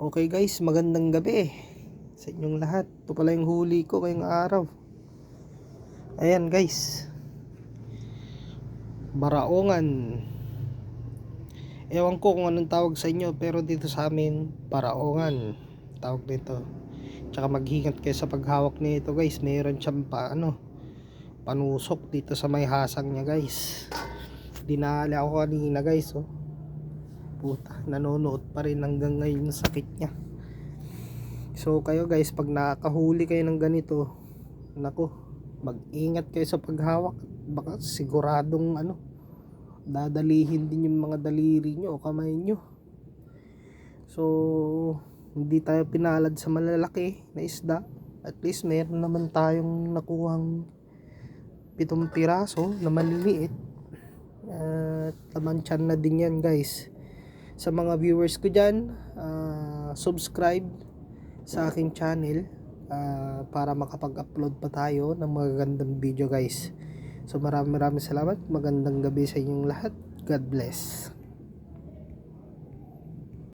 Okay guys, magandang gabi sa inyong lahat. Ito pala yung huli ko ngayong araw. Ayan guys, baraongan. Ewan ko kung anong tawag sa inyo, pero dito sa amin, baraongan tawag dito. Tsaka maghingat kayo sa paghawak nito guys. Mayroon siyang panusok dito sa may hasang niya guys. Dinali ako kanina guys, oh. Puta, nanonood pa rin hanggang ngayon yung sakit niya. So kayo guys, pag nakakahuli kayo ng ganito, nako, mag-ingat kayo sa paghawak. Baka siguradong dadalihin din yung mga daliri nyo o kamay nyo. So hindi tayo pinalad sa malalaki na isda. At least meron naman tayong nakuhang 7 piraso na maliliit. At laman tiyan na din yan guys. Sa mga viewers ko dyan, subscribe sa aking channel para makapag-upload pa tayo ng magagandang video guys. So maraming salamat. Magandang gabi sa inyong lahat. God bless.